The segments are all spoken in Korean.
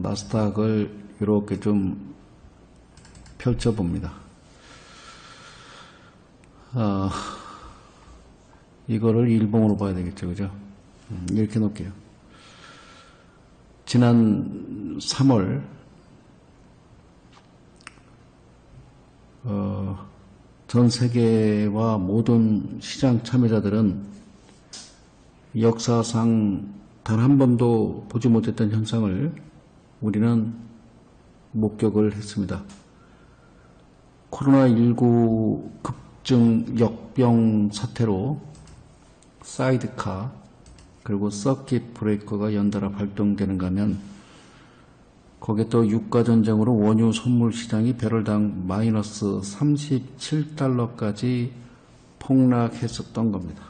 나스닥을 이렇게 좀 펼쳐봅니다. 이거를 일봉으로 봐야 되겠죠, 그죠? 이렇게 놓을게요. 지난 3월 전 세계와 모든 시장 참여자들은 역사상 단 한 번도 보지 못했던 현상을 우리는 목격을 했습니다. 코로나19 급증 역병 사태로 사이드카 그리고 서킷 브레이커가 연달아 발동되는가 하면 거기에 또 유가전쟁으로 원유 선물 시장이 배럴당 마이너스 37달러까지 폭락했었던 겁니다.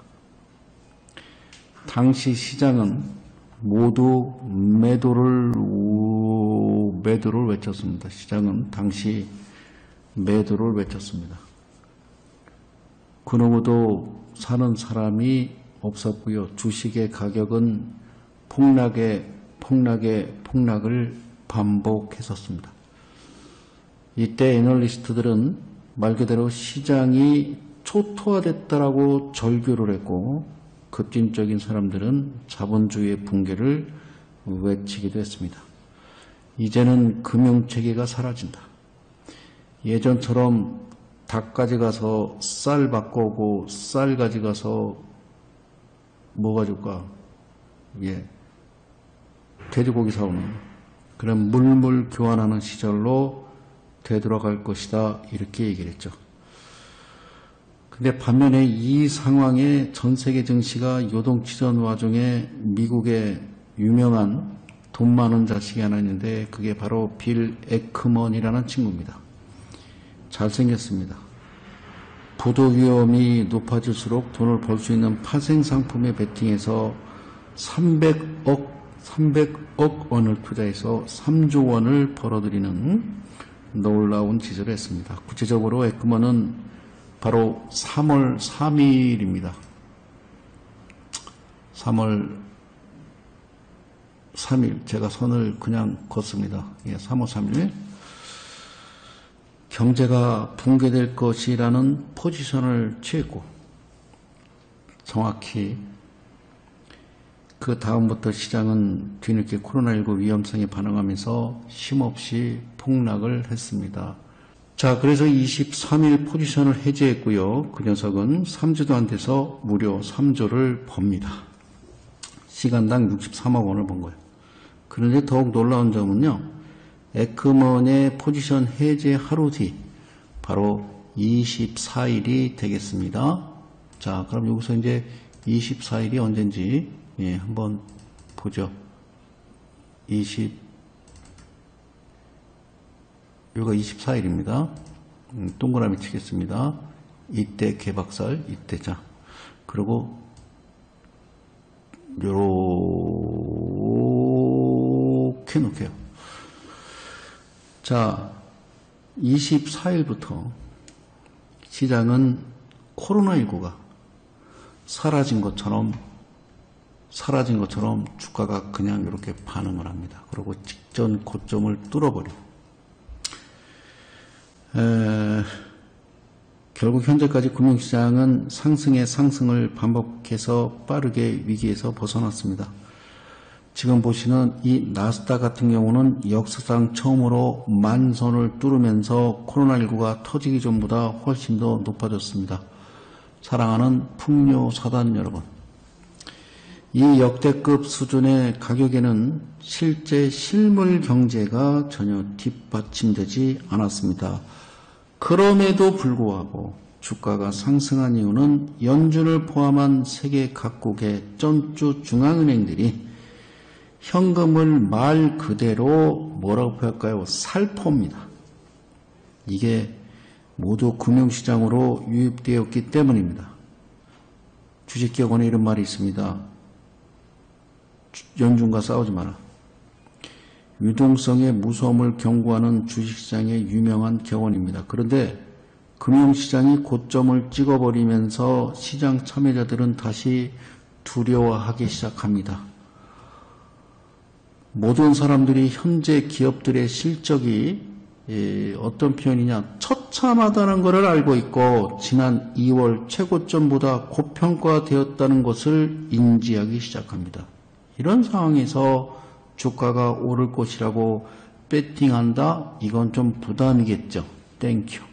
당시 시장은 모두 매도를 외쳤습니다. 시장은 당시 매도를 외쳤습니다. 그 누구도 사는 사람이 없었고요. 주식의 가격은 폭락을 반복했었습니다. 이때 애널리스트들은 말 그대로 시장이 초토화됐다라고 절규를 했고 급진적인 사람들은 자본주의의 붕괴를 외치기도 했습니다. 이제는 금융체계가 사라진다. 예전처럼 닭 가져가서 쌀 바꿔오고 쌀 가져가서 뭐 가져올까? 돼지고기 사오는 그런 물물 교환하는 시절로 되돌아갈 것이다. 이렇게 얘기를 했죠. 근데 반면에 이 상황에 전 세계 증시가 요동치던 와중에 미국의 유명한 돈 많은 자식이 하나 있는데 그게 바로 빌 에크먼이라는 친구입니다. 잘생겼습니다. 부도 위험이 높아질수록 돈을 벌 수 있는 파생상품에 베팅해서 300억 원을 투자해서 3조 원을 벌어들이는 놀라운 짓을 했습니다. 구체적으로 에크먼은 바로 3월 3일입니다. 3월 3일 제가 선을 그냥 걷습니다. 3월 3일 경제가 붕괴될 것이라는 포지션을 취했고 정확히 그 다음부터 시장은 뒤늦게 코로나19 위험성에 반응하면서 쉼없이 폭락을 했습니다. 자, 그래서 23일 포지션을 해제했고요. 그 녀석은 3주도 안 돼서 무려 3조를 법니다. 시간당 63억 원을 번 거예요. 그런데 더욱 놀라운 점은요. 에크먼의 포지션 해제 하루 뒤 바로 24일이 되겠습니다. 자, 그럼 여기서 이제 24일이 언젠지 한번 보죠. 여기가 24일입니다. 동그라미 치겠습니다. 이때 개박살, 이때 자. 그리고 요렇게 놓게요. 자, 24일부터 시장은 코로나19가 사라진 것처럼 주가가 그냥 이렇게 반응을 합니다. 그리고 직전 고점을 뚫어버리고 결국 현재까지 금융시장은 상승의 상승을 반복해서 빠르게 위기에서 벗어났습니다. 지금 보시는 이 나스닥 같은 경우는 역사상 처음으로 만선을 뚫으면서 코로나19가 터지기 전보다 훨씬 더 높아졌습니다. 사랑하는 풍요사단 여러분, 이 역대급 수준의 가격에는 실제 실물 경제가 전혀 뒷받침되지 않았습니다. 그럼에도 불구하고 주가가 상승한 이유는 연준을 포함한 세계 각국의 쩐주 중앙은행들이 현금을 말 그대로 뭐라고 표현할까요? 살포입니다. 이게 모두 금융시장으로 유입되었기 때문입니다. 주식기업원에 이런 말이 있습니다. 연준과 싸우지 마라. 유동성의 무서움을 경고하는 주식시장의 유명한 격언입니다. 그런데 금융시장이 고점을 찍어버리면서 시장 참여자들은 다시 두려워하기 시작합니다. 모든 사람들이 현재 기업들의 실적이 어떤 표현이냐, 처참하다는 것을 알고 있고 지난 2월 최고점보다 고평가되었다는 것을 인지하기 시작합니다. 이런 상황에서 주가가 오를 것이라고 배팅한다? 이건 좀 부담이겠죠. 땡큐.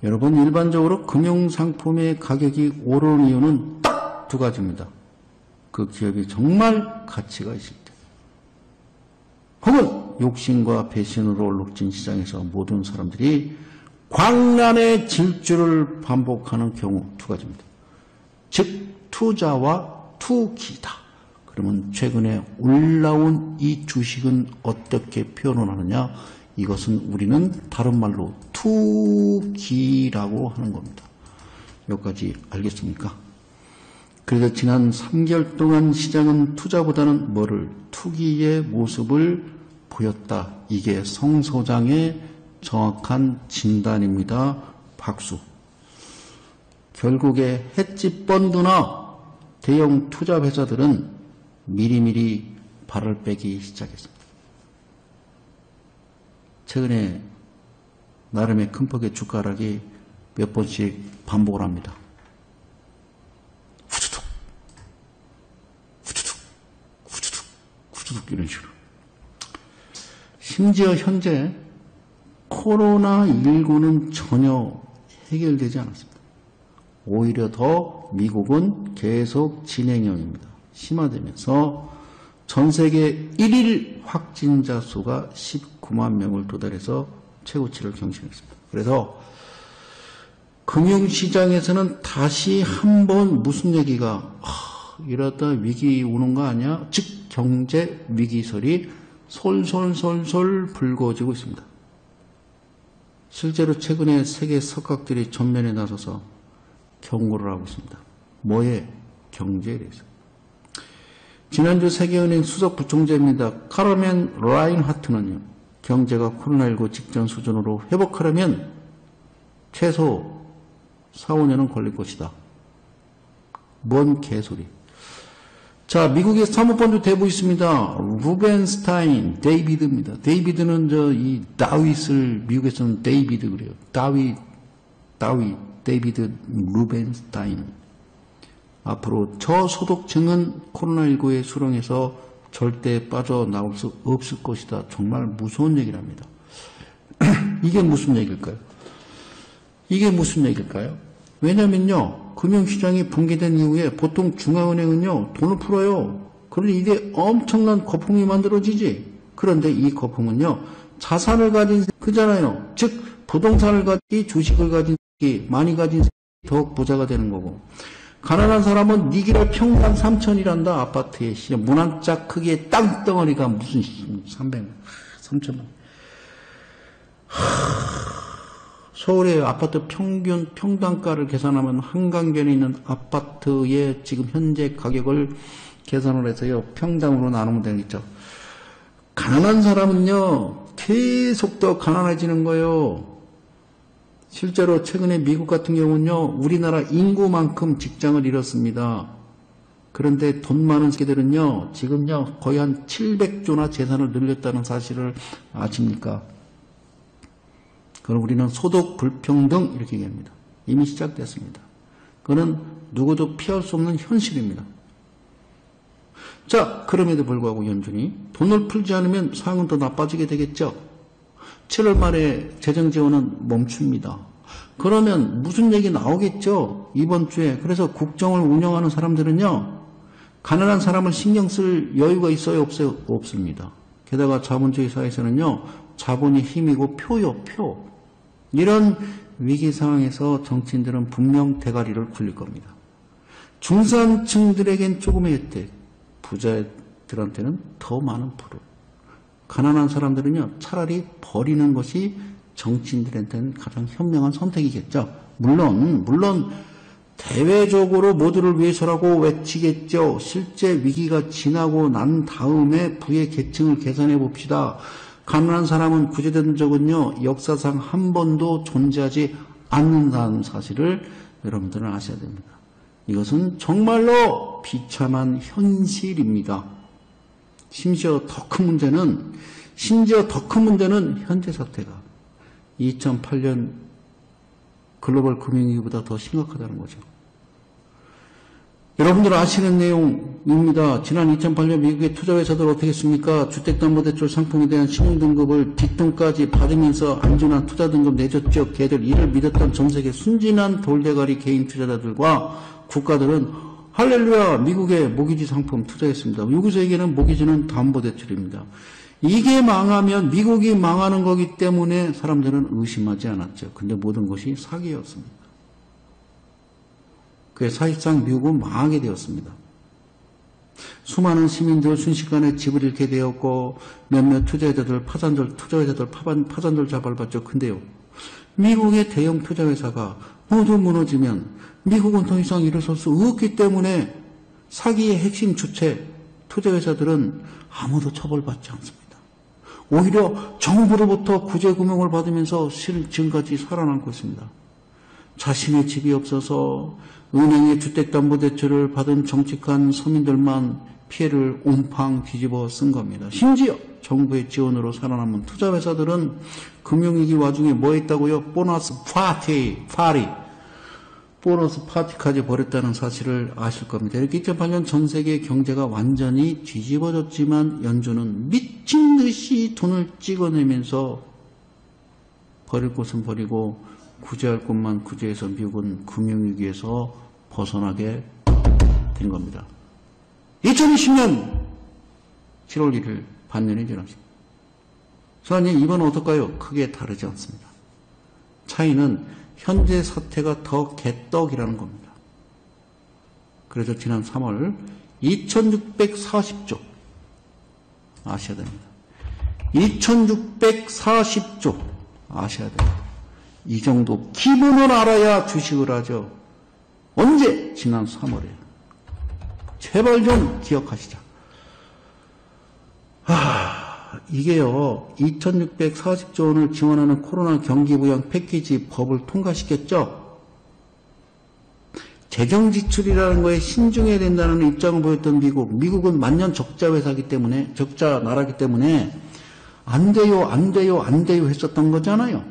여러분, 일반적으로 금융상품의 가격이 오르는 이유는 딱 두 가지입니다. 그 기업이 정말 가치가 있을 때, 혹은 욕심과 배신으로 얼룩진 시장에서 모든 사람들이 광란의 질주를 반복하는 경우 두 가지입니다. 즉 투자와 투기다. 그러면 최근에 올라온 이 주식은 어떻게 표현을 하느냐? 이것은 우리는 다른 말로 투기라고 하는 겁니다. 여기까지 알겠습니까? 그래서 지난 3개월 동안 시장은 투자보다는 뭐를? 투기의 모습을 보였다. 이게 성 소장의 정확한 진단입니다. 박수. 결국에 헤지 펀드나 대형 투자 회사들은 미리미리 발을 빼기 시작했습니다. 최근에 나름의 큰 폭의 주가 하락이 몇 번씩 반복을 합니다. 후두둑, 후두둑, 후두둑, 후두둑 이런 식으로. 심지어 현재 코로나19는 전혀 해결되지 않았습니다. 오히려 더 미국은 계속 진행형입니다. 심화되면서 전 세계 1일 확진자 수가 19만 명을 도달해서 최고치를 경신했습니다. 그래서 금융시장에서는 다시 한번 무슨 얘기가 이러다 위기 오는 거 아니야? 즉 경제 위기설이 솔솔솔솔 불거지고 있습니다. 실제로 최근에 세계 석학들이 전면에 나서서 경고를 하고 있습니다. 뭐에? 경제에 대해서. 지난주 세계은행 수석부총재입니다. 카르멘 라인하트는요, 경제가 코로나19 직전 수준으로 회복하려면 최소 4, 5년은 걸릴 것이다. 뭔 개소리. 자, 미국의 사모펀드 대부 있습니다. 루벤스타인, 데이비드입니다. 데이비드는 이 다윗을 미국에서는 데이비드 그래요. 데이비드 루벤스타인. 앞으로 저소득층은 코로나19의 수렁에서 절대 빠져나올 수 없을 것이다. 정말 무서운 얘기를 합니다. 이게 무슨 얘기일까요? 왜냐면요, 금융시장이 붕괴된 이후에 보통 중앙은행은요, 돈을 풀어요. 그런데 이게 엄청난 거품이 만들어지지. 그런데 이 거품은요, 자산을 가진 그잖아요. 즉, 부동산을 가진 주식을 가진 많이 가진 더 부자가 되는 거고. 가난한 사람은 니기라 평당 3천이란다. 아파트에 문 한 짝 크기의 땅덩어리가 무슨 300만. 서울의 아파트 평균 평당가를 계산하면 한강변에 있는 아파트의 지금 현재 가격을 계산을 해서요, 평당으로 나누면 되겠죠. 가난한 사람은요, 계속 더 가난해지는 거예요. 실제로 최근에 미국 같은 경우는요, 우리나라 인구만큼 직장을 잃었습니다. 그런데 돈 많은 세대들은요, 지금요, 거의 한 700조나 재산을 늘렸다는 사실을 아십니까? 그럼 우리는 소득 불평등 이렇게 얘기합니다. 이미 시작됐습니다. 그거는 누구도 피할 수 없는 현실입니다. 자, 그럼에도 불구하고 연준이 돈을 풀지 않으면 상황은 더 나빠지게 되겠죠. 7월 말에 재정 지원은 멈춥니다. 그러면 무슨 얘기 나오겠죠? 이번 주에. 그래서 국정을 운영하는 사람들은요, 가난한 사람을 신경 쓸 여유가 있어요? 없어요? 없습니다. 게다가 자본주의 사회에서는요, 자본이 힘이고 표요, 표. 이런 위기 상황에서 정치인들은 분명 대가리를 굴릴 겁니다. 중산층들에겐 조금의 혜택, 부자들한테는 더 많은 불을. 가난한 사람들은요, 차라리 버리는 것이 정치인들한테는 가장 현명한 선택이겠죠. 물론 대외적으로 모두를 위해서라고 외치겠죠. 실제 위기가 지나고 난 다음에 부의 계층을 계산해 봅시다. 가난한 사람은 구제된 적은요, 역사상 한 번도 존재하지 않는다는 사실을 여러분들은 아셔야 됩니다. 이것은 정말로 비참한 현실입니다. 심지어 더 큰 문제는 현재 사태가 2008년 글로벌 금융위기보다 더 심각하다는 거죠. 여러분들 아시는 내용입니다. 지난 2008년 미국의 투자회사들 어떻게 했습니까? 주택담보대출 상품에 대한 신용등급을 뒷돈까지 받으면서 안전한 투자등급 내줬죠. 걔들 이를 믿었던 전세계 순진한 돌대가리 개인 투자자들과 국가들은 할렐루야 미국의 모기지 상품 투자했습니다. 여기서 얘기하는 모기지는 담보대출입니다. 이게 망하면 미국이 망하는 거기 때문에 사람들은 의심하지 않았죠. 근데 모든 것이 사기였습니다. 그래서 사실상 미국은 망하게 되었습니다. 수많은 시민들 순식간에 집을 잃게 되었고 몇몇 투자자들 파산들 자발받죠. 근데요, 미국의 대형 투자회사가 모두 무너지면 미국은 더 이상 일어설 수 없기 때문에 사기의 핵심 주체 투자회사들은 아무도 처벌받지 않습니다. 오히려 정부로부터 구제금융을 받으면서 지금까지 살아남고 있습니다. 자신의 집이 없어서 은행의 주택담보대출을 받은 정직한 서민들만 피해를 온팡 뒤집어 쓴 겁니다. 심지어 정부의 지원으로 살아남은 투자회사들은 금융위기 와중에 뭐 했다고요? 보너스 파티까지 벌였다는 사실을 아실 겁니다. 이렇게 2008년 전 세계 경제가 완전히 뒤집어졌지만 연준은 미친 듯이 돈을 찍어내면서 버릴 곳은 버리고 구제할 곳만 구제해서 미국은 금융위기에서 벗어나게 된 겁니다. 2020년 7월 1일 반년이 지났습니다. 그래서 이번은 어떨까요? 크게 다르지 않습니다. 차이는 현재 사태가 더 개떡이라는 겁니다. 그래서 지난 3월 2640조 아셔야 됩니다. 2640조 아셔야 됩니다. 이 정도 기본을 알아야 주식을 하죠. 언제? 지난 3월에. 제발 좀 기억하시자. 이게요, 2640조 원을 지원하는 코로나 경기부양 패키지 법을 통과시켰죠. 재정 지출이라는 거에 신중해야 된다는 입장을 보였던 미국은 만년 적자 나라기 때문에 안 돼요 했었던 거잖아요.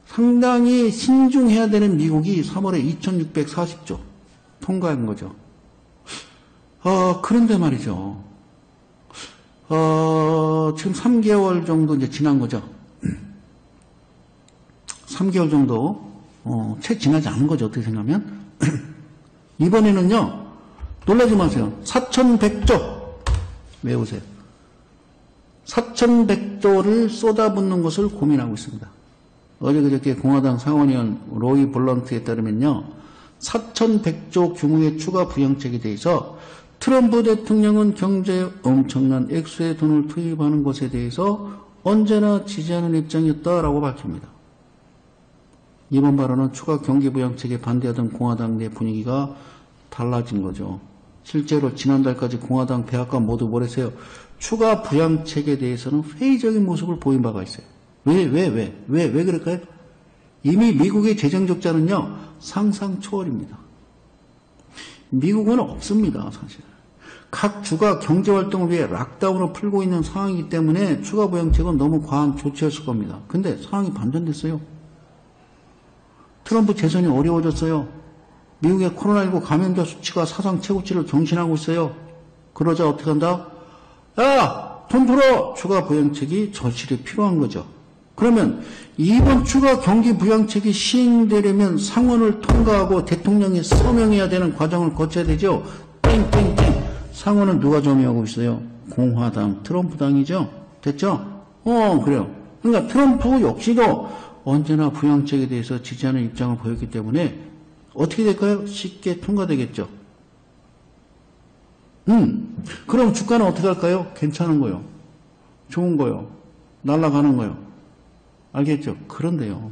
상당히 신중해야 되는 미국이 3월에 2640조 통과한 거죠. 그런데 말이죠. 지금 3개월 정도 이제 지난 거죠. 3개월 정도, 채 지나지 않은 거죠. 어떻게 생각하면. 이번에는요, 놀라지 마세요. 4100조. 외우세요. 4100조를 쏟아붓는 것을 고민하고 있습니다. 어제 그저께 공화당 상원의원 로이 블런트에 따르면요, 4100조 규모의 추가 부양책에 대해서 트럼프 대통령은 경제에 엄청난 액수의 돈을 투입하는 것에 대해서 언제나 지지하는 입장이었다라고 밝힙니다. 이번 발언은 추가 경기부양책에 반대하던 공화당 내 분위기가 달라진 거죠. 실제로 지난달까지 공화당 백악관 모두 뭐랬어요? 추가 부양책에 대해서는 회의적인 모습을 보인 바가 있어요. 왜 그럴까요? 이미 미국의 재정 적자는요, 상상 초월입니다. 미국은 없습니다, 사실. 각 주가 경제활동을 위해 락다운을 풀고 있는 상황이기 때문에 추가 부양책은 너무 과한 조치였을 겁니다. 근데 상황이 반전됐어요. 트럼프 재선이 어려워졌어요. 미국의 코로나19 감염자 수치가 사상 최고치를 경신하고 있어요. 그러자 어떻게 한다? 야! 돈 풀어! 추가 부양책이 절실히 필요한 거죠. 그러면 이번 추가 경기 부양책이 시행되려면 상원을 통과하고 대통령이 서명해야 되는 과정을 거쳐야 되죠. 땡땡땡. 상원은 누가 점유하고 있어요? 공화당, 트럼프당이죠. 됐죠? 그래요. 그러니까 트럼프 역시도 언제나 부양책에 대해서 지지하는 입장을 보였기 때문에 어떻게 될까요? 쉽게 통과되겠죠. 그럼 주가는 어떻게 할까요? 괜찮은 거요. 좋은 거요. 날아가는 거요. 알겠죠? 그런데요.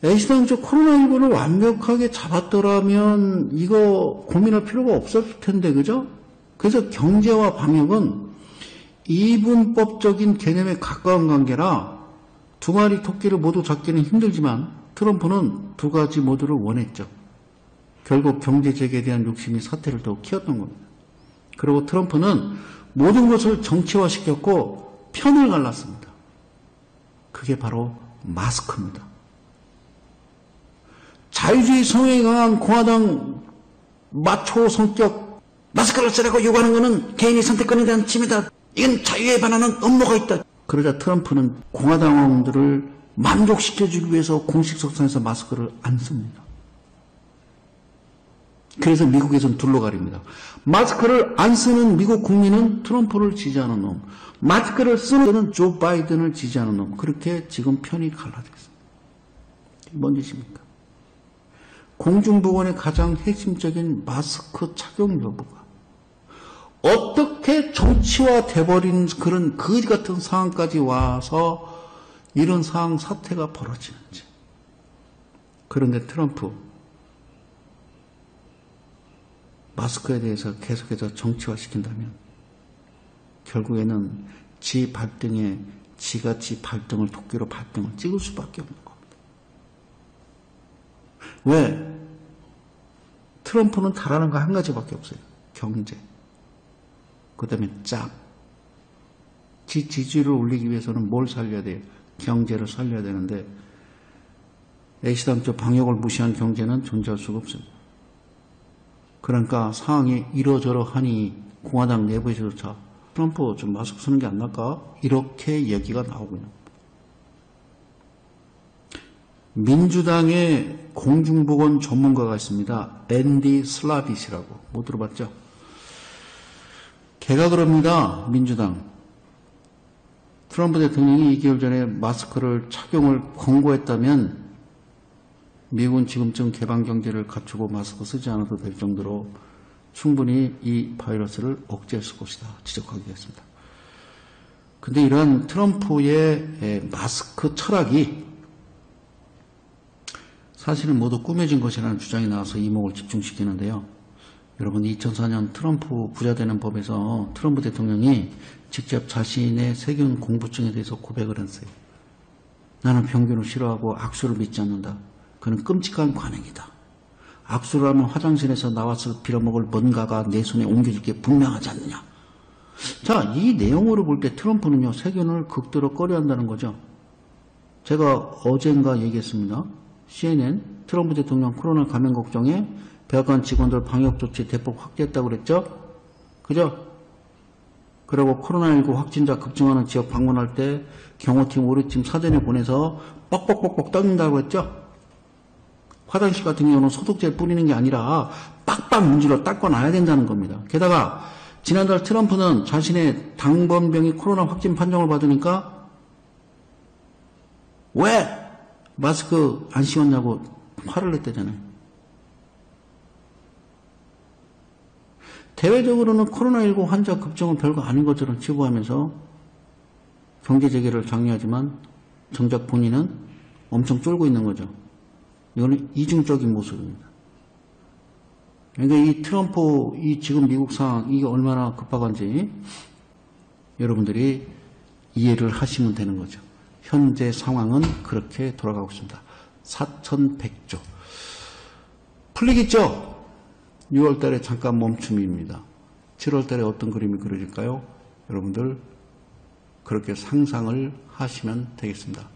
애시당초 코로나19를 완벽하게 잡았더라면 이거 고민할 필요가 없었을 텐데, 그죠? 그래서 경제와 방역은 이분법적인 개념에 가까운 관계라 두 마리 토끼를 모두 잡기는 힘들지만 트럼프는 두 가지 모두를 원했죠. 결국 경제 재개에 대한 욕심이 사태를 더욱 키웠던 겁니다. 그리고 트럼프는 모든 것을 정치화시켰고 편을 갈랐습니다. 그게 바로 마스크입니다. 자유주의 성향이 강한 공화당 마초 성격 마스크를 쓰라고 요구하는 것은 개인의 선택권에 대한 침해다. 이건 자유에 반하는 음모가 있다. 그러자 트럼프는 공화당원들을 만족시켜주기 위해서 공식 석상에서 마스크를 안 씁니다. 그래서 미국에서는 둘러가립니다. 마스크를 안 쓰는 미국 국민은 트럼프를 지지하는 놈, 마스크를 쓰는 놈은 조 바이든을 지지하는 놈. 그렇게 지금 편이 갈라져 있습니다. 뭔 짓입니까? 공중보건의 가장 핵심적인 마스크 착용 여부가 어떻게 정치화 돼버린 그런 거지 같은 상황까지 와서 이런 상황 사태가 벌어지는지. 그런데 트럼프 마스크에 대해서 계속해서 정치화시킨다면 결국에는 지 발등에 지가 지 발등을 도끼로 발등을 찍을 수밖에 없는 겁니다. 왜? 트럼프는 잘하는 거 한 가지밖에 없어요. 경제. 그 다음에 짭. 지 지지율을 올리기 위해서는 뭘 살려야 돼요? 경제를 살려야 되는데 애시당초 방역을 무시한 경제는 존재할 수가 없습니다. 그러니까 상황이 이러저러 하니 공화당 내부에서조차 트럼프 좀 마스크 쓰는 게 안 날까? 이렇게 얘기가 나오고 있는 겁니다. 민주당의 공중보건 전문가가 있습니다. 앤디 슬라빗이라고. 못 들어봤죠? 걔가 그럽니다. 민주당. 트럼프 대통령이 2개월 전에 마스크를 착용을 권고했다면 미국은 지금쯤 개방경제를 갖추고 마스크 쓰지 않아도 될 정도로 충분히 이 바이러스를 억제했을 것이다. 지적하기도 했습니다. 근데 이러한 트럼프의 마스크 철학이 사실은 모두 꾸며진 것이라는 주장이 나와서 이목을 집중시키는데요. 여러분 2004년 트럼프 부자되는 법에서 트럼프 대통령이 직접 자신의 세균 공부증에 대해서 고백을 했어요. 나는 병균을 싫어하고 악수를 믿지 않는다. 그는 끔찍한 관행이다. 악수를 하면 화장실에서 나와서 빌어먹을 뭔가가 내 손에 옮겨질 게 분명하지 않느냐. 자, 이 내용으로 볼 때 트럼프는요, 세균을 극도로 꺼려한다는 거죠. 제가 어젠가 얘기했습니다. CNN, 트럼프 대통령 코로나 감염 걱정에 백악관 직원들 방역조치 대폭 확대했다고 그랬죠? 그죠? 그리고 코로나19 확진자 급증하는 지역 방문할 때 경호팀, 오류팀 사전에 보내서 뻑뻑뻑뻑 닦는다고 했죠? 화장실 같은 경우는 소독제를 뿌리는 게 아니라 빡빡 문질러 닦아놔야 된다는 겁니다. 게다가 지난달 트럼프는 자신의 당번병이 코로나 확진 판정을 받으니까 왜 마스크 안 씌웠냐고 화를 냈다잖아요. 대외적으로는 코로나19 환자 급증은 별거 아닌 것처럼 치부하면서 경제 재개를 장려하지만 정작 본인은 엄청 쫄고 있는 거죠. 이거는 이중적인 모습입니다. 그러니까 이 트럼프, 이 지금 미국 상황, 이게 얼마나 급박한지 여러분들이 이해를 하시면 되는 거죠. 현재 상황은 그렇게 돌아가고 있습니다. 4,100조. 풀리겠죠? 6월 달에 잠깐 멈춤입니다. 7월 달에 어떤 그림이 그려질까요? 여러분들 그렇게 상상을 하시면 되겠습니다.